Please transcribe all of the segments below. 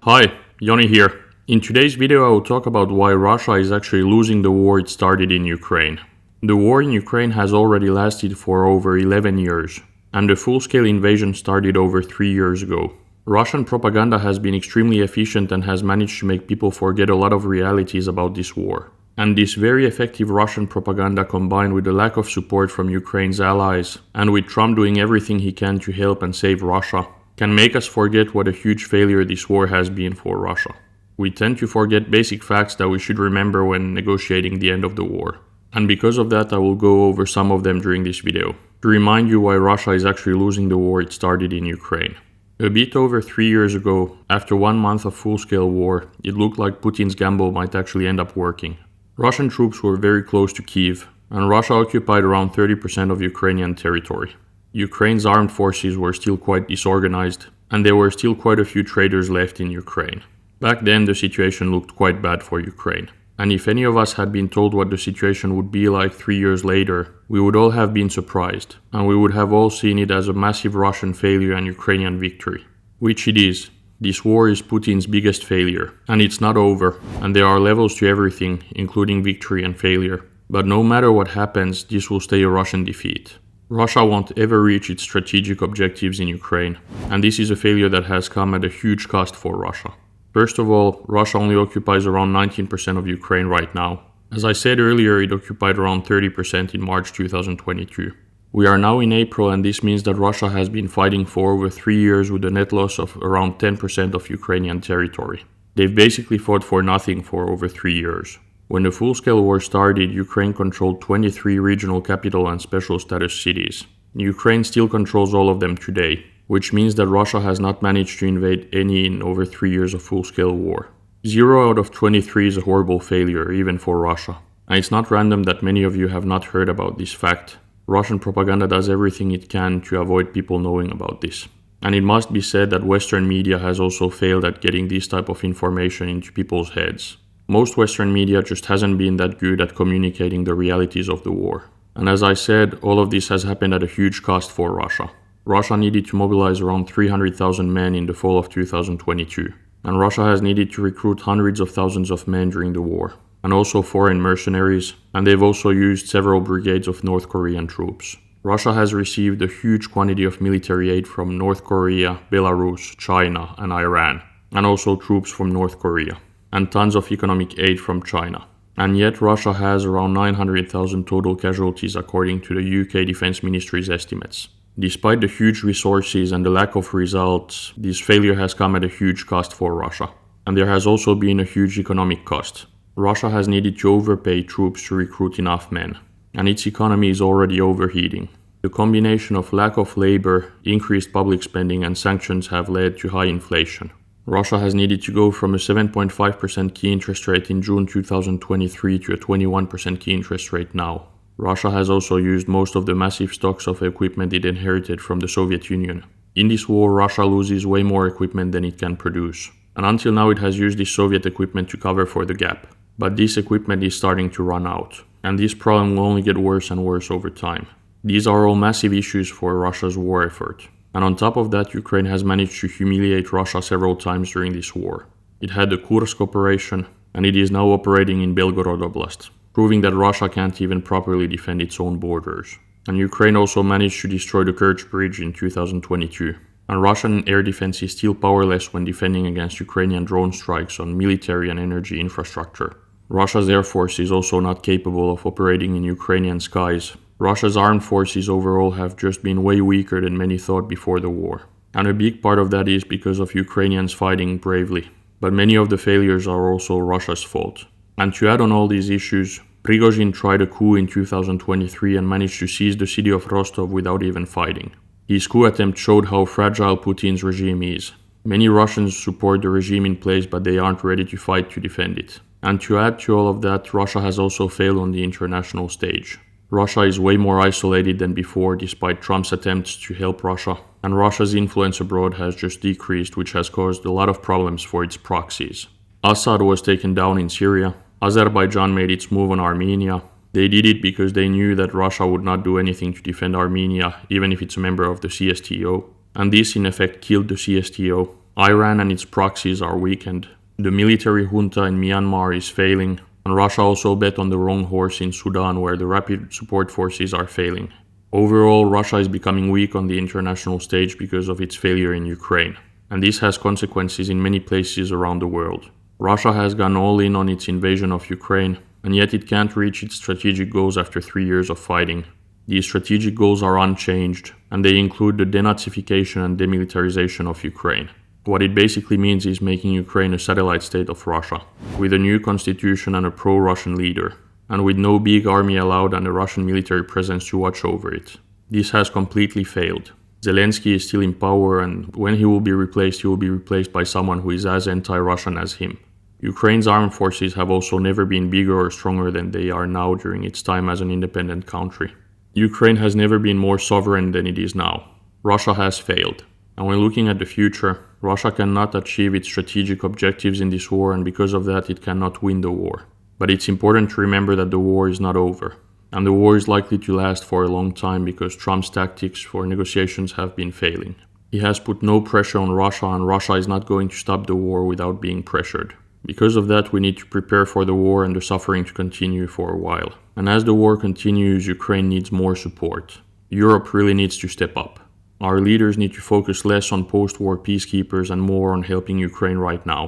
Hi, Joni here. In today's video I will talk about why Russia is actually losing the war it started in Ukraine. The war in Ukraine has already lasted for over 11 years, and the full-scale invasion started over 3 years ago. Russian propaganda has been extremely efficient and has managed to make people forget a lot of realities about this war. And this very effective Russian propaganda, combined with the lack of support from Ukraine's allies, and with Trump doing everything he can to help and save Russia, can make us forget what a huge failure this war has been for Russia. We tend to forget basic facts that we should remember when negotiating the end of the war. And because of that, I will go over some of them during this video, to remind you why Russia is actually losing the war it started in Ukraine. A bit over 3 years ago, after 1 month of full-scale war, it looked like Putin's gamble might actually end up working. Russian troops were very close to Kyiv, and Russia occupied around 30% of Ukrainian territory. Ukraine's armed forces were still quite disorganized, and there were still quite a few traitors left in Ukraine. Back then the situation looked quite bad for Ukraine. And if any of us had been told what the situation would be like 3 years later, we would all have been surprised, and we would have all seen it as a massive Russian failure and Ukrainian victory. Which it is. This war is Putin's biggest failure, and it's not over, and there are levels to everything, including victory and failure. But no matter what happens, this will stay a Russian defeat. Russia won't ever reach its strategic objectives in Ukraine, and this is a failure that has come at a huge cost for Russia. First of all, Russia only occupies around 19% of Ukraine right now. As I said earlier, it occupied around 30% in March 2022. We are now in April, and this means that Russia has been fighting for over 3 years with a net loss of around 10% of Ukrainian territory. They've basically fought for nothing for over 3 years. When the full-scale war started, Ukraine controlled 23 regional capital and special status cities. Ukraine still controls all of them today, which means that Russia has not managed to invade any in over 3 years of full-scale war. 0 out of 23 is a horrible failure, even for Russia. And it's not random that many of you have not heard about this fact. Russian propaganda does everything it can to avoid people knowing about this. And it must be said that Western media has also failed at getting this type of information into people's heads. Most Western media just hasn't been that good at communicating the realities of the war. And as I said, all of this has happened at a huge cost for Russia. Russia needed to mobilize around 300,000 men in the fall of 2022. And Russia has needed to recruit hundreds of thousands of men during the war. And also foreign mercenaries. And they've also used several brigades of North Korean troops. Russia has received a huge quantity of military aid from North Korea, Belarus, China, and Iran. And also troops from North Korea. And tons of economic aid from China. And yet Russia has around 900,000 total casualties according to the UK Defense Ministry's estimates. Despite the huge resources and the lack of results, this failure has come at a huge cost for Russia. And there has also been a huge economic cost. Russia has needed to overpay troops to recruit enough men. And its economy is already overheating. The combination of lack of labor, increased public spending, and sanctions have led to high inflation. Russia has needed to go from a 7.5% key interest rate in June 2023 to a 21% key interest rate now. Russia has also used most of the massive stocks of equipment it inherited from the Soviet Union. In this war, Russia loses way more equipment than it can produce. And until now it has used this Soviet equipment to cover for the gap. But this equipment is starting to run out. And this problem will only get worse and worse over time. These are all massive issues for Russia's war effort. And on top of that, Ukraine has managed to humiliate Russia several times during this war. It had the Kursk operation, and it is now operating in Belgorod Oblast, proving that Russia can't even properly defend its own borders. And Ukraine also managed to destroy the Kerch Bridge in 2022. And Russian air defense is still powerless when defending against Ukrainian drone strikes on military and energy infrastructure. Russia's air force is also not capable of operating in Ukrainian skies. Russia's armed forces overall have just been way weaker than many thought before the war. And a big part of that is because of Ukrainians fighting bravely. But many of the failures are also Russia's fault. And to add on all these issues, Prigozhin tried a coup in 2023 and managed to seize the city of Rostov without even fighting. His coup attempt showed how fragile Putin's regime is. Many Russians support the regime in place, but they aren't ready to fight to defend it. And to add to all of that, Russia has also failed on the international stage. Russia is way more isolated than before despite Trump's attempts to help Russia, and Russia's influence abroad has just decreased, which has caused a lot of problems for its proxies. Assad was taken down in Syria, Azerbaijan made its move on Armenia. They did it because they knew that Russia would not do anything to defend Armenia, even if it's a member of the CSTO. And this in effect killed the CSTO. Iran and its proxies are weakened. The military junta in Myanmar is failing, and Russia also bet on the wrong horse in Sudan, where the rapid support forces are failing. Overall, Russia is becoming weak on the international stage because of its failure in Ukraine, and this has consequences in many places around the world. Russia has gone all in on its invasion of Ukraine, and yet it can't reach its strategic goals after 3 years of fighting. These strategic goals are unchanged, and they include the denazification and demilitarization of Ukraine. What it basically means is making Ukraine a satellite state of Russia, with a new constitution and a pro-Russian leader, and with no big army allowed and a Russian military presence to watch over it. This has completely failed. Zelensky is still in power, and when he will be replaced by someone who is as anti-Russian as him. Ukraine's armed forces have also never been bigger or stronger than they are now during its time as an independent country. Ukraine has never been more sovereign than it is now. Russia has failed. And when looking at the future, Russia cannot achieve its strategic objectives in this war, and because of that it cannot win the war. But it's important to remember that the war is not over. And the war is likely to last for a long time because Trump's tactics for negotiations have been failing. He has put no pressure on Russia, and Russia is not going to stop the war without being pressured. Because of that, we need to prepare for the war and the suffering to continue for a while. And as the war continues, Ukraine needs more support. Europe really needs to step up. Our leaders need to focus less on post-war peacekeepers and more on helping Ukraine right now.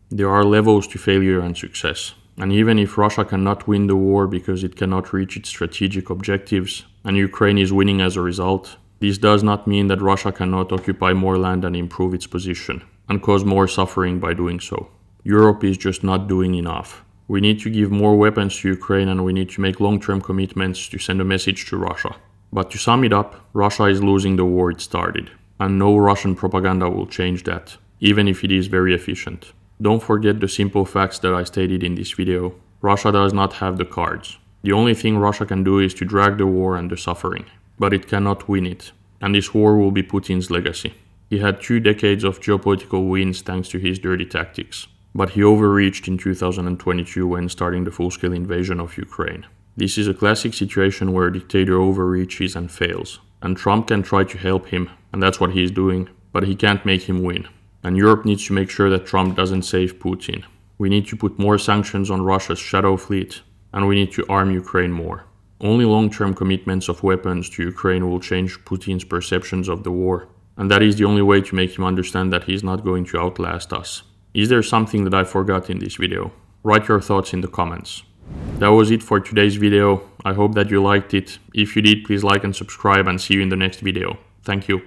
There are levels to failure and success. And even if Russia cannot win the war because it cannot reach its strategic objectives, and Ukraine is winning as a result, this does not mean that Russia cannot occupy more land and improve its position, and cause more suffering by doing so. Europe is just not doing enough. We need to give more weapons to Ukraine, and we need to make long-term commitments to send a message to Russia. But to sum it up, Russia is losing the war it started, and no Russian propaganda will change that, even if it is very efficient. Don't forget the simple facts that I stated in this video. Russia does not have the cards. The only thing Russia can do is to drag the war and the suffering, but it cannot win it, and this war will be Putin's legacy. He had 2 decades of geopolitical wins thanks to his dirty tactics, but he overreached in 2022 when starting the full-scale invasion of Ukraine. This is a classic situation where a dictator overreaches and fails, and Trump can try to help him, and that's what he is doing, but he can't make him win. And Europe needs to make sure that Trump doesn't save Putin. We need to put more sanctions on Russia's shadow fleet, and we need to arm Ukraine more. Only long-term commitments of weapons to Ukraine will change Putin's perceptions of the war, and that is the only way to make him understand that he's not going to outlast us. Is there something that I forgot in this video? Write your thoughts in the comments. That was it for today's video. I hope that you liked it. If you did, please like and subscribe, and see you in the next video. Thank you.